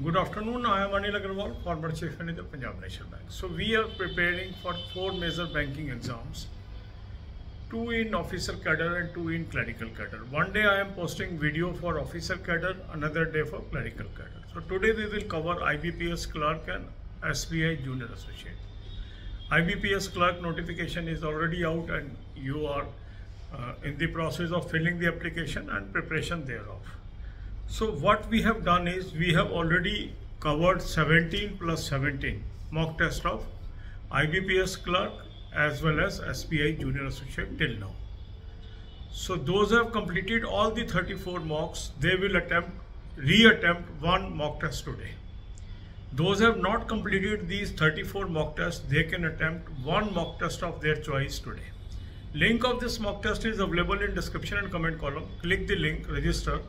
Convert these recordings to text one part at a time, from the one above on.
Good afternoon. I am Anil Agarwal, former Chief Manager, Punjab National Bank. So we are preparing for 4 major banking exams, 2 in officer cadre and 2 in clerical cadre. One day I am posting video for officer cadre, another day for clerical cadre. So today we will cover IBPS clerk and SBI junior associate. IBPS clerk notification is already out and you are in the process of filling the application and preparation thereof. So what we have done is we have already covered 17 plus 17 mock test of IBPS clerk as well as SBI junior associate till now. So those who have completed all the 34 mocks, they will reattempt one mock test today. Those who have not completed these 34 mock tests, they can attempt one mock test of their choice today. Link of this mock test is available in description and comment column. Click the link, register.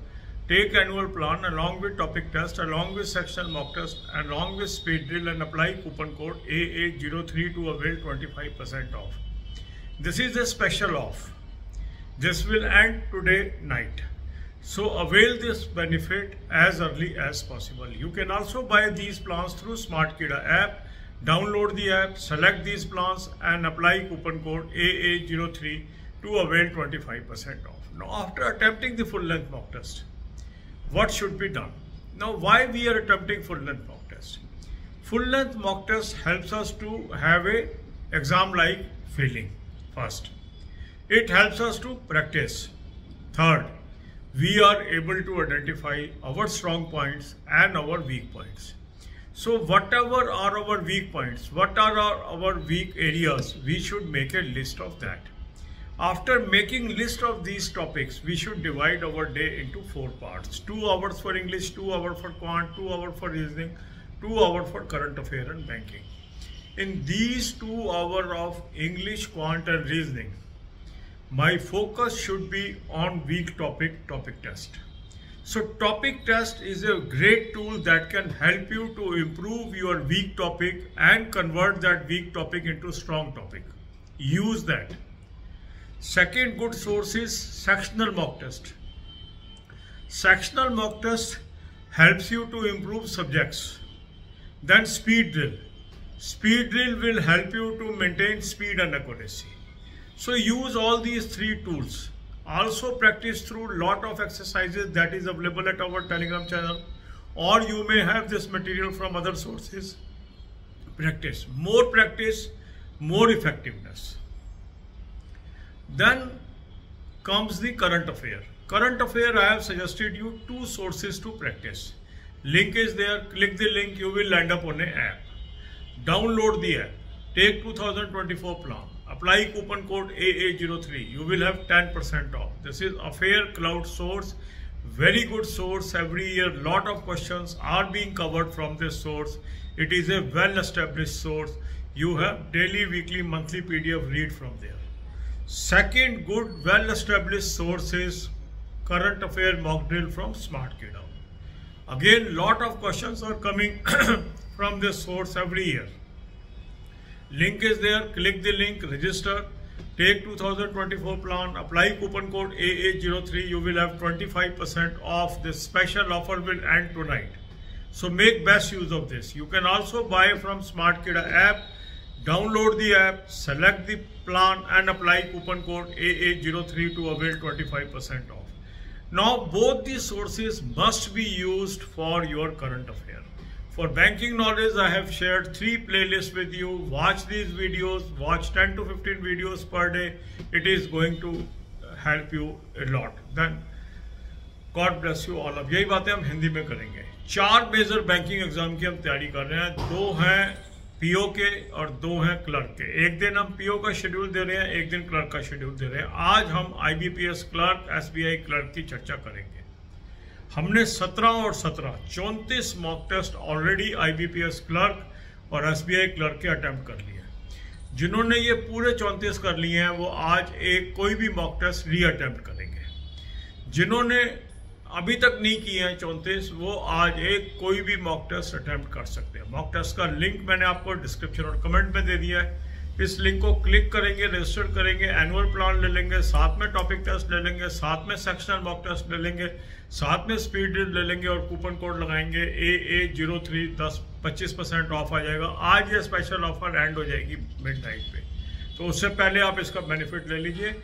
Take annual plan along with topic test, along with sectional mock test, along with speed drill and apply coupon code AA03 to avail 25% off. This is a special off. This will end today night. So avail this benefit as early as possible. You can also buy these plans through SmartKida app. Download the app, select these plans and apply coupon code AA03 to avail 25% off. Now after attempting the full length mock test, what should be done? Now why we are attempting full length mock test? Full length mock test helps us to have a exam like feeling. First, it helps us to practice. Third, we are able to identify our strong points and our weak points. So whatever are our weak points, what are our weak areas, we should make a list of that. After making list of these topics, we should divide our day into 4 parts. 2 hours for English, 2 hours for quant, 2 hours for reasoning, 2 hours for current affair and banking. In these 2 hours of English, quant and reasoning, my focus should be on weak topic test. So topic test is a great tool that can help you to improve your weak topic and convert that weak topic into strong topic. Use that. Second good source is sectional mock test. Sectional mock test helps you to improve subjects. Then speed drill. Speed drill will help you to maintain speed and accuracy. So use all these 3 tools. Also practice through lot of exercises that is available at our Telegram channel, or you may have this material from other sources. Practice, more effectiveness. Then comes the current affair. Current affair, I have suggested you 2 sources to practice. Link is there. Click the link. You will land up on an app. Download the app. Take 2024 plan. Apply coupon code AA03. You will have 10% off. This is Affair Cloud source. Very good source. Every year, lot of questions are being covered from this source. It is a well-established source. You have daily, weekly, monthly PDF read from there. Second good well-established source is current affair mock drill from SmartKida. Again, lot of questions are coming from this source every year. Link is there. Click the link, register, take 2024 plan, apply coupon code AA03. You will have 25% off. This special offer will end tonight. So make best use of this. You can also buy from SmartKida app. Download the app, select the plan and apply coupon code AA03 to avail 25% off. Now both these sources must be used for your current affair. For banking knowledge, I have shared 3 playlists with you. Watch these videos, watch 10 to 15 videos per day. It is going to help you a lot. Then God bless you all. अब यही बातें हम हिंदी में करेंगे. 4 major banking exam की हम तैयारी कर रहे हैं. 2 हैं पीओ के और 2 हैं क्लर्क के. एक दिन हम पीओ का शेड्यूल दे रहे हैं, एक दिन क्लर्क का शेड्यूल दे रहे हैं. आज हम आईबीपीएस क्लर्क, एसबीआई क्लर्क की चर्चा करेंगे. हमने 17 और 17 34 mock test already IBPS clerk और एसबीआई क्लर्क के अटेम्प्ट कर लिए. जिन्होंने ये पूरे 34 कर लिए हैं वो आज एक कोई भी मॉक टेस्ट री अटेम्प्ट करेंगे. जिन्होंने अभी तक नहीं किए हैं 34, वो आज एक कोई भी मॉक टेस्ट अटेम्प्ट कर सकते हैं. मॉक टेस्ट का लिंक मैंने आपको डिस्क्रिप्शन और कमेंट में दे दिया है. इस लिंक को क्लिक करेंगे, रजिस्टर करेंगे, एनुअल प्लान ले लेंगे, साथ में टॉपिक टेस्ट ले लेंगे, साथ में सेक्शनल मॉक टेस्ट ले लेंगे, साथ में स्पीड ड्रिल ले लेंगे और कूपन कोड लगाएंगे AA03 25% ऑफ आ जाएगा। आज ये स्पेशल ऑफर एंड हो जाएगी मिडनाइट पे, तो उससे पहले आप इसका बेनिफिट ले लीजिए।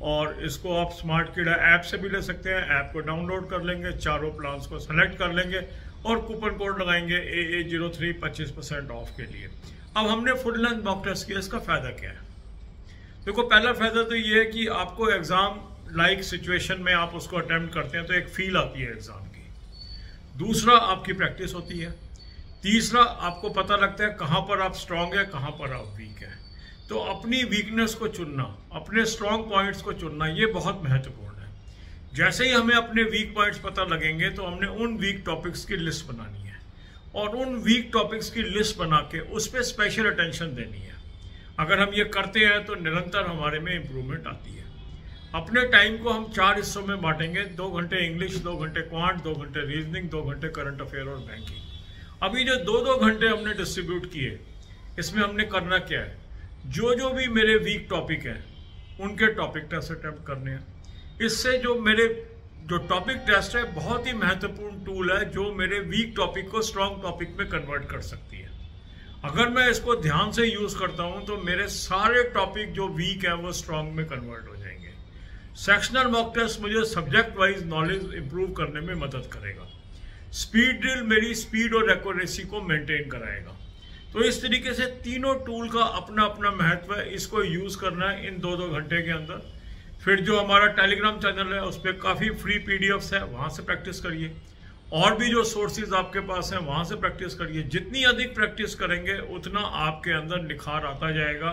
और इसको आप स्मार्ट कीड़ा ऐप से भी ले सकते हैं। ऐप को डाउनलोड कर लेंगे, चारों प्लान्स को सेलेक्ट कर लेंगे और कूपन कोड लगाएंगे AA03 25% ऑफ के लिए। अब हमने फुल लेंथ मॉक टेस्ट किया, इसका फायदा क्या है? देखो, पहला फायदा तो ये है कि आपको एग्जाम लाइक सिचुएशन में आप उसको अटेम्प्ट करते हैं तो एक फील आती है एग्जाम की। दूसरा, आपकी प्रैक्टिस होती है। तीसरा, आपको पता लगता है कहाँ पर आप स्ट्रांग है, कहाँ पर आप वीक है। तो अपनी वीकनेस को चुनना, अपने स्ट्रांग पॉइंट्स को चुनना, ये बहुत महत्वपूर्ण है। जैसे ही हमें अपने वीक पॉइंट्स पता लगेंगे तो हमने उन वीक टॉपिक्स की लिस्ट बनानी है और उन वीक टॉपिक्स की लिस्ट बना के उस पर स्पेशल अटेंशन देनी है। अगर हम ये करते हैं तो निरंतर हमारे में इम्प्रूवमेंट आती है। अपने टाइम को हम 4 हिस्सों में बांटेंगे, 2 घंटे इंग्लिश, 2 घंटे क्वांट, 2 घंटे रीजनिंग, 2 घंटे करंट अफेयर और बैंकिंग। अभी जो 2-2 घंटे हमने डिस्ट्रीब्यूट किए, इसमें हमने करना क्या है? जो भी मेरे वीक टॉपिक हैं उनके टॉपिक टेस्ट अटेम्प्ट करने हैं। इससे जो मेरे टॉपिक टेस्ट है बहुत ही महत्वपूर्ण टूल है जो मेरे वीक टॉपिक को स्ट्रॉन्ग टॉपिक में कन्वर्ट कर सकती है। अगर मैं इसको ध्यान से यूज करता हूं तो मेरे सारे टॉपिक जो वीक हैं वो स्ट्रॉन्ग में कन्वर्ट हो जाएंगे। सेक्शनल मॉक टेस्ट मुझे सब्जेक्ट वाइज नॉलेज इंप्रूव करने में मदद करेगा। स्पीड ड्रिल मेरी स्पीड और एक्यूरेसी को मेंटेन कराएगा। तो इस तरीके से तीनों टूल का अपना अपना महत्व है। इसको यूज करना है इन 2-2 घंटे के अंदर। फिर जो हमारा टेलीग्राम चैनल है उस पर काफ़ी फ्री PDFs है, वहाँ से प्रैक्टिस करिए। और भी जो सोर्सेज आपके पास हैं वहाँ से प्रैक्टिस करिए। जितनी अधिक प्रैक्टिस करेंगे उतना आपके अंदर निखार आता जाएगा,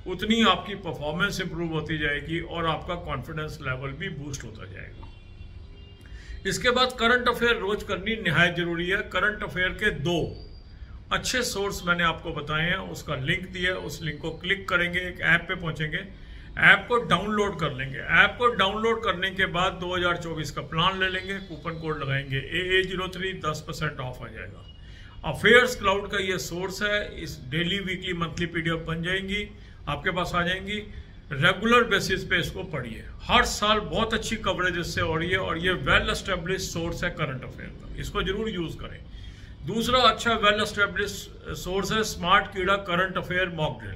उतनी आपकी परफॉर्मेंस इंप्रूव होती जाएगी और आपका कॉन्फिडेंस लेवल भी बूस्ट होता जाएगा। इसके बाद करंट अफेयर रोज करनी निहायत जरूरी है। करंट अफेयर के 2 अच्छे सोर्स मैंने आपको बताए हैं, उसका लिंक दिया है। उस लिंक को क्लिक करेंगे, एक ऐप पे पहुंचेंगे, ऐप को डाउनलोड कर लेंगे। ऐप को डाउनलोड करने के बाद 2024 का प्लान ले लेंगे, कूपन कोड लगाएंगे AA03 10% ऑफ आ जाएगा। अफेयर्स क्लाउड का ये सोर्स है। इस डेली, वीकली, मंथली PDF बन जाएंगी, आपके पास आ जाएंगी। रेगुलर बेसिस पे इसको पढ़िए। हर साल बहुत अच्छी कवरेज इससे हो रही है और ये वेल एस्टेब्लिश सोर्स है करंट अफेयर का, इसको जरूर यूज करें। दूसरा अच्छा वेल एस्टेब्लिश सोर्स है स्मार्ट कीड़ा करंट अफेयर मॉक ड्रिल।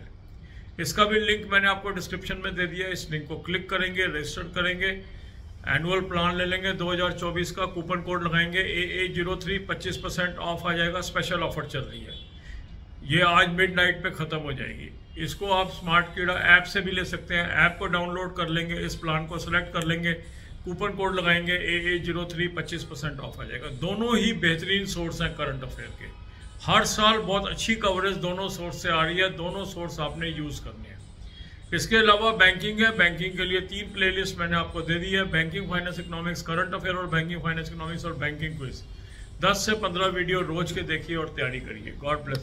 इसका भी लिंक मैंने आपको डिस्क्रिप्शन में दे दिया है। इस लिंक को क्लिक करेंगे, रजिस्टर करेंगे, एनुअल प्लान ले लेंगे 2024 का, कूपन कोड लगाएंगे AA03 25% ऑफ आ जाएगा। स्पेशल ऑफर चल रही है, ये आज मिडनाइट पे खत्म हो जाएगी। इसको आप स्मार्ट कीड़ा ऐप से भी ले सकते हैं। ऐप को डाउनलोड कर लेंगे, इस प्लान को सिलेक्ट कर लेंगे, कूपन कोड लगाएंगे AA03 25% ऑफ आ जाएगा। दोनों ही बेहतरीन सोर्स हैं करंट अफेयर के। हर साल बहुत अच्छी कवरेज दोनों सोर्स से आ रही है, दोनों सोर्स आपने यूज करने हैं। इसके अलावा बैंकिंग है। बैंकिंग के लिए 3 प्लेलिस्ट मैंने आपको दे दी है, banking, finance, economics, current affair और बैंकिंग, फाइनेंस, इकोनॉमिक्स और बैंकिंग क्विज। 10 से 15 वीडियो रोज के देखिए और तैयारी करिए। God bless.